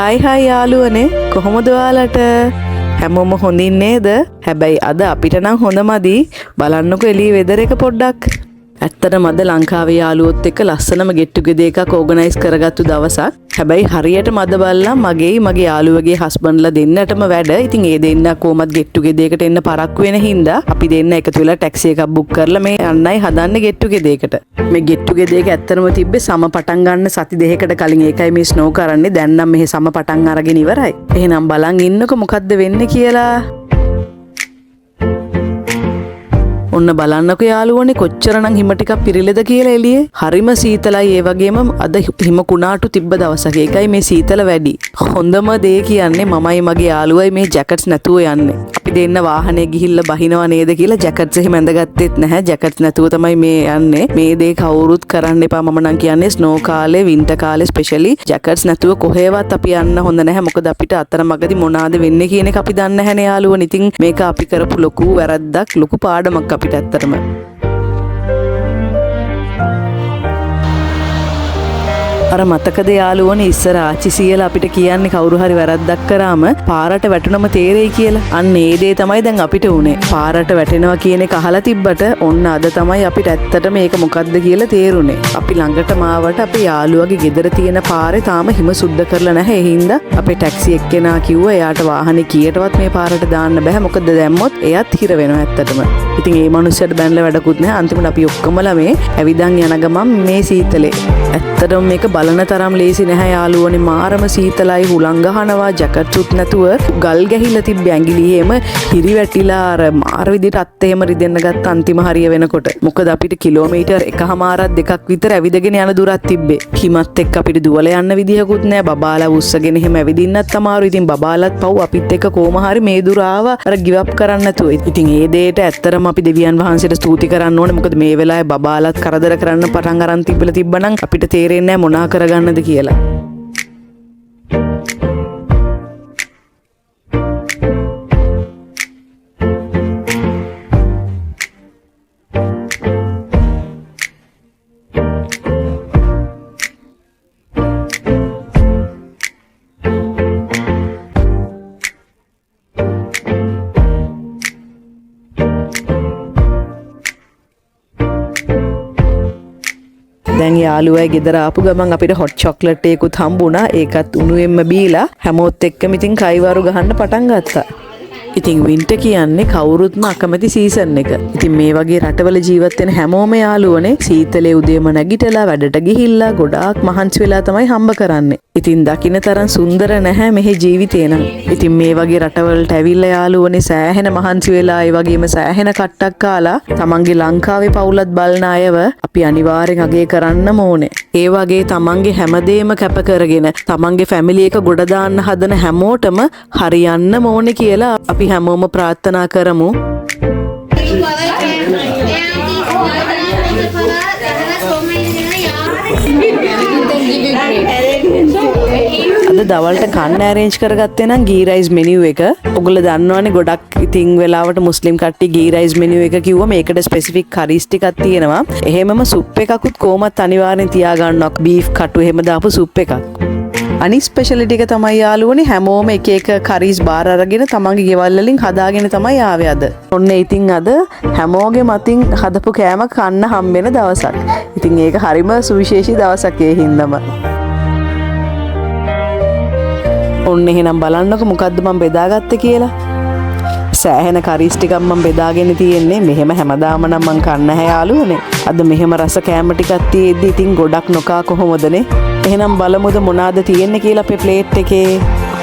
Hi යාළුවනේ කොහොමද ඔයාලට හැමෝම හොඳින් නේද? හැබැයි අද අපිට නම් හොඳමදි. බලන්නකෝ එළියේ වෙදර් එක පොඩ්ඩක්. ඇත්තටම අද ලංකාවේ යාළුවොත් එක්ක ලස්සනම get together එකක් ඕගනයිස් කරගත්තු දවසක්. හැබැයි හරියටම අද බලලා මගේ යාළුවගේ හස්බන්ඩ්ලා දෙන්නටම වැඩ. ඉතින් ඒ දෙන්න කොහමත් get together එකට එන්න පරක්කු වෙන හින්දා අපි දෙන්න එකතු වෙලා ටැක්සි එකක් බුක් කරලා මේ යන්නයි හදන්නේ get together එකට. මේ get together එක ඇත්තටම තිබ්බේ සම පටන් ගන්න සති දෙකකට කලින්. ඒකයි මේ ස්නෝ කරන්නේ. දැන් නම් මෙහි සම පටන් අරගෙන ඉවරයි. එහෙනම් බලන් ඉන්නකො මොකද්ද වෙන්නේ කියලා. ඔන්න බලන්නකෝ යාළුවනේ කොච්චරනම් හිම ටිකක් පිරිලෙද කියලා එළියේ. හරිම සීතලයි. ඒ වගේම අද හිම කුණාටු තිබ්බ දවසක්. ඒකයි මේ සීතල වැඩි. හොඳම දේ කියන්නේ මමයි මගේ යාළුවයි මේ ජැකට්ස් නැතුව යන්නේ. අපි දෙන්න වාහනේ ගිහිල්ලා බහිනවා නේද කියලා ජැකට්ස් එහෙම ඇඳගත්තෙත් නැහැ. ජැකට්ස් නැතුව තමයි මේ යන්නේ. මේ දේ කවුරුත් කරන්න එපා. මම නම් කියන්නේ ස්නෝ කාලේ වින්ටර් කාලේ ස්පෙෂලි ජැකට්ස් නැතුව කොහෙවත් අපි යන්න හොඳ නැහැ. මොකද අපිට අතරමඟදී මොනවාද වෙන්නේ කියන එක අපි දන්නේ නැහැ නේ යාළුවනේ. ඉතින් මේක අපි කරපු ලොකු වැරද්දක්, ලොකු පාඩමක් අපිට ඇත්තටම. අර මතකද යාළුවනේ ඉස්සර ආච්චි සීයලා අපිට කියන්නේ කවුරු හරි වැරද්දක් කරාම පාරට වැටුනම තේරෙයි කියලා. අන්න ඒ දේ තමයි දැන් අපිට උනේ. පාරට වැටෙනවා කියන එක අහලා තිබ්බට ඔන්න අද තමයි අපිට ඇත්තටම මේක මොකද්ද කියලා තේරුනේ. අපි ළඟටම ආවට අපේ යාළුවගේ ගෙදර තියෙන පාරේ තාම හිම සුද්ධ කරලා නැහැ. ඒ හින්දා අපේ ටැක්සි එක්කෙනා කිව්වා එයාට වාහනේ කීයටවත් මේ පාරට දාන්න බෑ. මොකද දැම්මොත් එයාත් හිර වෙනවා ඇත්තටම. ඉතින් ඒ මනුස්සයාට බැනලා වැඩකුත් නැහැ. අන්තිමට අපි ඔක්කොමලා මේ ඇවිදන් යන ගමන් මේ සීතලේ ඇත්තටම මේක බලන තරම් ලේසි නැහැ යාළුවනේ. මාරම සීතලයි. හුලං ගහනවා. ජැකට් උත් නැතුව ගල් ගැහිලා තිබ්බ ඇඟිලි එහෙම හිරි වැටිලා අර මාර විදිහට අත් එහෙම රිදෙන්න ගත්ත අන්තිම හරිය වෙනකොට. මොකද අපිට කිලෝමීටර් එකහමාරක් දෙකක් විතර ඇවිදගෙන යන දුරක් තිබ්බේ. හිමත් එක්ක අපිට දුවලා යන්න විදියකුත් නැහැ. බබාලා උස්සගෙන එහෙම ඇවිදින්නත් අමාරු. ඉතින් බබාලත් පව් අපිත් එක්ක කොහම හරි මේ දුර ආවා අර ගිව් අප් කරන්න නැතුව. ඉතින් ඒ දෙයට ඇත්තරම අපි දෙවියන් වහන්සේට ස්තුති කරන්න ඕනේ. මොකද මේ වෙලාවේ බබාලත් කරදර කරන්න පටන් අරන් තිබ්බනම් අපිට තේරෙන්නේ නැහැ මොනා කරගන්නද කියලා. දැන් යාළුවයි ගෙදර ආපු ගමන් අපිට හොට් චොක්ලට් එකකුත් හම්බුණා. ඒකත් උණුවෙන්ම බීලා හැමෝත් එක්කම ඉතින් කයිවාරු ගහන්න පටන් ගත්තා. ඉතින් වින්ටර් කියන්නේ කවුරුත්ම අකමැති සීසන් එක. ඉතින් මේ වගේ රටවල ජීවත් වෙන හැමෝම යාළුවනේ සීතලේ උදේම නැගිටලා වැඩට ගිහිල්ලා ගොඩාක් මහන්සි වෙලා තමයි හම්බ කරන්නේ. ඉතින් දකින්න තරම් සුන්දර නැහැ මෙහි ජීවිතේ නම්. ඉතින් මේ වගේ රටවලට ඇවිල්ලා යාළුවනේ සෑහෙන මහන්සි වෙලා ඒ වගේම සෑහෙන කට්ටක් කාලා තමන්ගේ ලංකාවේ පවුලත් බලන අයව අපි අනිවාර්යෙන් අගය කරන්නම ඕනේ. ඒ වගේ තමන්ගේ හැමදේම කැප කරගෙන තමන්ගේ ෆැමිලි එක ගොඩ දාන්න හදන හැමෝටම හරියන්නම ඕනේ කියලා අපි හැමෝම ප්‍රාර්ථනා කරමු. අද දවල්ට කන්න ඇරේන්ජ් කරගත්තේ නම් ගී රයිස් මෙනියු එක. ඔයගොල්ලෝ දන්නවනේ ගොඩක් ඉතින් වෙලාවට මුස්ලිම් කට්ටිය ගී රයිස් මෙනියු එක කිව්වම ඒකට ස්පෙસિෆික් කරීස් ටිකක් තියෙනවා. එහෙමම සුප් එකකුත් කොහොමත් අනිවාර්යෙන් තියාගන්නවා. බීෆ් කටු එහෙම දාපු සුප් එකක්. අනිත් ස්පෙෂලිටි එක තමයි යාළුවනේ හැමෝම එක එක කරීස් බාර අරගෙන තමන්ගේ ගෙවල් වලින් හදාගෙන තමයි ආවේ අද. ඔන්න ඉතින් අද හැමෝගේ මතින් හදපු කෑම කන්න හම්බෙන දවසක්. ඉතින් ඒක හරිම සුවිශේෂී දවසක් ඒ හින්දාම. ඔන්න එහෙනම් බලන්නකො මොකද්ද මම බෙදාගත්තේ කියලා. සෑහෙන කරීස් ටිකක් මම බෙදාගෙන තියෙන්නේ. මෙහෙම හැමදාම නම් මං කන්න නැහැ යාළුවනේ. අද මෙහෙම රස කෑම ටිකක් තියෙද්දි ඉතින් ගොඩක් නොකා කොහොමදනේ. එහෙනම් බලමුද මොනවාද තියෙන්නේ කියලා අපේ ප්ලේට් එකේ.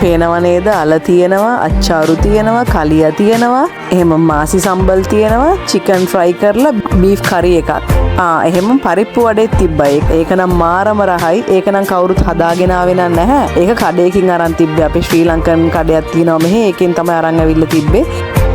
පේනව නේද? අල තියෙනවා, අච්චාරු තියෙනවා, කලියා තියෙනවා, එහෙම මාසි සම්බල් තියෙනවා, චිකන් ෆ්‍රයි කරලා බීෆ් කරි එකක්. එහෙම පරිප්පු වඩේත් තිබ්බයි. ඒක නම් මාරම රහයි. ඒක නම් කවුරුත් හදාගෙන ආවේ නැහැ. ඒක කඩේකින් අරන් තිබ්බේ. අපේ ශ්‍රී ලංකන් කඩයක් තියෙනවා මෙහි. ඒකෙන් තමයි අරන් ඇවිල්ලා තිබ්බේ.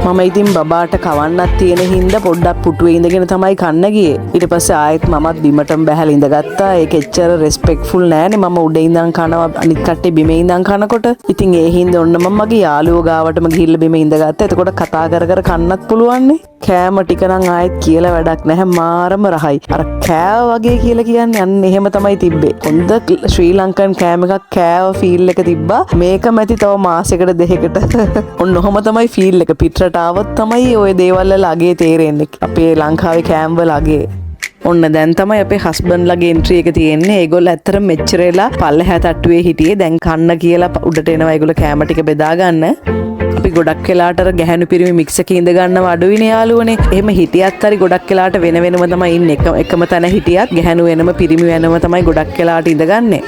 මම ඉතින් බබාට කවන්නත් තියෙන හින්දා පොඩ්ඩක් පුටුවේ ඉඳගෙන තමයි කන්න ගියේ. ඊට පස්සේ ආයෙත් මමත් බිමටම බැහැලා ඉඳගත්තා. ඒක එච්චර රෙස්පෙක්ට්ෆුල් නෑනේ. මම උඩ ඉඳන් කනවා අනිත් කට්ටිය බිමේ ඉඳන් කනකොට. ඉතින් ඒ හින්දා ඔන්න මම මගේ යාළුවෝ ගාවටම ගිහිල්ලා බිමේ ඉඳගත්තා. එතකොට කතා කර කර කන්නත් පුළුවන්නේ. කෑම ටික නම් ආයෙත් කියලා වැඩක් නැහැ. මාරම රහයි. අර කෑව වගේ කියලා කියන්නේ අන්න එහෙම තමයි තිබ්බේ. හොඳ ශ්‍රී ලංකන් කෑම එකක් කෑව ෆීල් එක තිබ්බා. මේක මැති තව මාසෙකට දෙකකට. ඔන්න ඔහම තමයි ෆීල් එක. පිටරට ආවොත් තමයි ওই දේවල් වල අගේ තේරෙන්නේ. අපේ ලංකාවේ කෑම් වල අගේ. ඔන්න දැන් තමයි අපේ හස්බන්ඩ්ලාගේ එන්ට්‍රි එක තියෙන්නේ. ඒගොල්ලෝ ඇත්තටම මෙච්චර වෙලා පල්ලෙහා තට්ටුවේ හිටියේ. දැන් කන්න කියලා උඩට එනවා. ඒගොල්ලෝ කෑම ටික බෙදා ගන්න. අපි ගොඩක් වෙලාට අර ගැහැණු පිරිමි මික්ස් එකේ ඉඳ ගන්නව අඩුයිනේ යාළුවනේ. එහෙම හිටියත් හරි ගොඩක් වෙලාට වෙන වෙනම තමයි ඉන්නේ. එකම තැන හිටියත් ගැහැණු වෙනම පිරිමි වෙනම තමයි ගොඩක් වෙලාට ඉඳගන්නේ.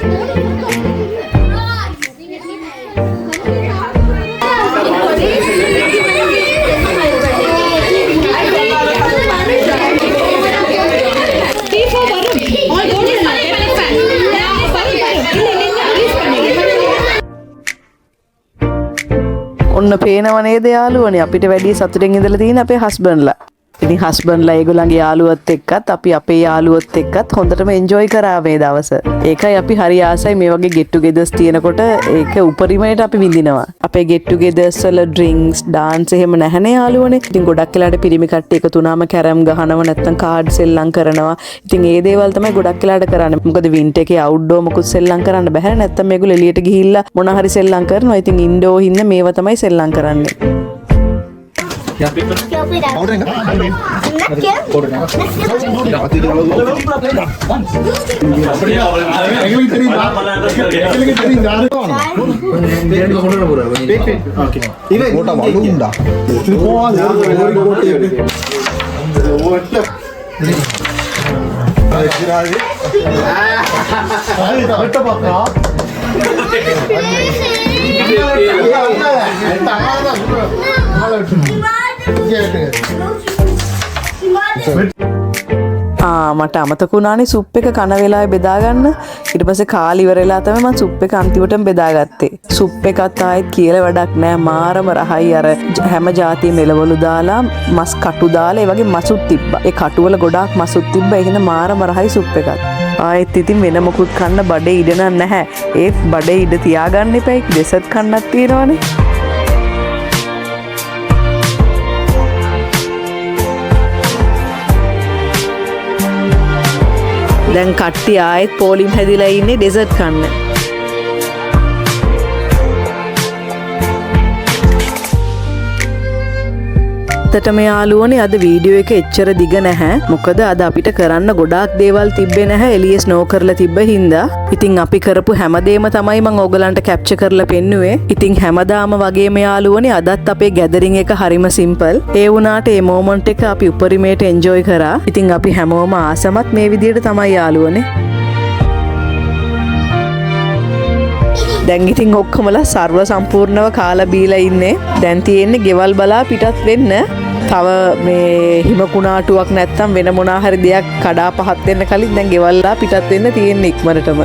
ඔන්න පේනව නේද යාළුවනේ අපිට වැඩි සතුටින් ඉඳලා තියෙන අපේ හස්බන්ඩ්ලා. ඉතින් හස්බන්ඩ්ලා ඒගොල්ලන්ගේ යාළුවොත් එක්කත් අපි අපේ යාළුවොත් එක්කත් හොඳටම එන්ජොයි කරා මේ දවස. ඒකයි අපි හරි ආසයි මේ වගේ get togethers තියෙනකොට ඒක උපරිමයට අපි විඳිනවා. අපේ get togethers වල drinks, dance එහෙම නැහැනේ යාළුවනේ. ඉතින් ගොඩක් වෙලාට පිරිමි කට්ටිය එකතු වුණාම කැරම් ගහනවා නැත්නම් කාඩ් සෙල්ලම් කරනවා. ඉතින් ඒ දේවල් තමයි ගොඩක් වෙලාට කරන්නේ. මොකද වින්ටර් එකේ outdoor මොකුත් සෙල්ලම් කරන්න බැහැ. නැත්නම් මේගොල්ලෝ එළියට ගිහිල්ලා මොන හරි සෙල්ලම් කරනවා. ඉතින් indoor හින්න මේවා තමයි සෙල්ලම් කරන්නේ. Ya. Powder enggak? Powder enggak? මට අමතක වුණානේ සුප් එක කන වෙලාවේ බෙදා ගන්න. ඊට පස්සේ කාලි ඉවර වෙලා තමයි මම සුප් එක අන්තිමටම බෙදාගත්තේ. සුප් එකත් ආයෙත් කියලා වැඩක් නෑ. මාරම රහයි. අර හැම જાතිය මෙලවලු දාලා මස් කටු දාලා ඒ වගේ මසුත් තිබ්බා. ඒ කටු වල ගොඩාක් මසුත් තිබ්බා. ඒ හින්දා මාරම රහයි සුප් එකත්. ආයෙත් ඉතින් වෙන මොකුත් කන්න බඩේ ඉඩ නැහැ. ඒත් බඩේ ඉඩ තියාගන්න එපා. ඩෙසර්ට් කන්නත් තියෙනවනේ. දැන් කට්ටිය ආයෙත් පෝලිම් හැදිලා ඉන්නේ ඩෙසර්ට් කන්න. ඇත්තටම යාළුවනේ අද වීඩියෝ එක එච්චර දිග නැහැ. මොකද අද අපිට කරන්න ගොඩාක් දේවල් තිබ්බේ නැහැ. එළියේ ස්නෝ කරලා තිබ්බ හින්දා. ඉතින් අපි කරපු හැමදේම තමයි මම ඕගලන්ට කැප්චර් කරලා පෙන්නුවේ. ඉතින් හැමදාම වගේම යාළුවනේ අදත් අපේ ගැදරින් එක හරිම සිම්පල්. ඒ වුණාට මේ මොමන්ට් එක අපි උපරිමයට එන්ජොයි කරා. ඉතින් අපි හැමෝම ආසමත් මේ විදිහට තමයි යාළුවනේ. දැන් ඉතින් ඔක්කොමලා සර්ව සම්පූර්ණව කාලා බීලා ඉන්නේ. දැන් තියෙන්නේ ගෙවල් බලා පිටත් වෙන්න. තව මේ හිම කුණාටුවක් නැත්තම් වෙන මොනා හරි දෙයක් කඩා පහත් වෙන්න කලින් දැන් ගෙවල්ලා පිටත් වෙන්න තියෙන්නේ ඉක්මනටම.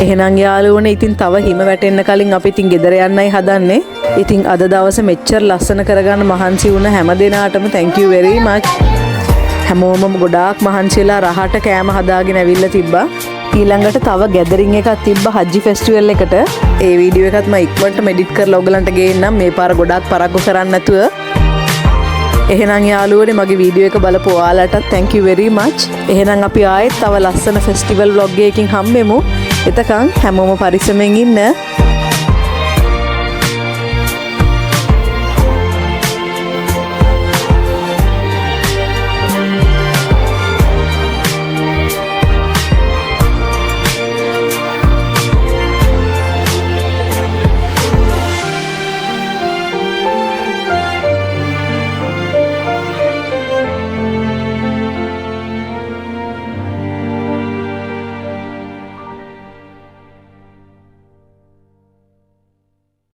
එහෙනම් යාළුවනේ ඉතින් තව හිම වැටෙන්න කලින් අපි ඉතින් ගෙදර යන්නයි හදන්නේ. ඉතින් අද දවසේ මෙච්චර ලස්සන කරගන්න මහන්සි වුණ හැම දිනාටම thank you very much. හැමෝම ගොඩාක් මහන්සි වෙලා රහට කෑම හදාගෙන ඇවිල්ලා තිබ්බා. ඊළඟට තව ගැදරින් එකක් තිබ්බ හජ්ජි ෆෙස්ටිවල් එකට. ඒ වීඩියෝ එකත් මම ඉක්මනටම එඩිට් කරලා ඔයගලන්ට ගේන්නම් මේ පාර ගොඩාක් පරක්කු කරන්න නැතුව. එහෙනම් යාළුවනේ මගේ වීඩියෝ එක බලපු ඔයාලටත් thank you very much. එහෙනම් අපි ආයෙත් තව ලස්සන ෆෙස්ටිවල් vlog එකකින් හම්බෙමු. එතකන් හැමෝම පරිස්සමෙන් ඉන්න.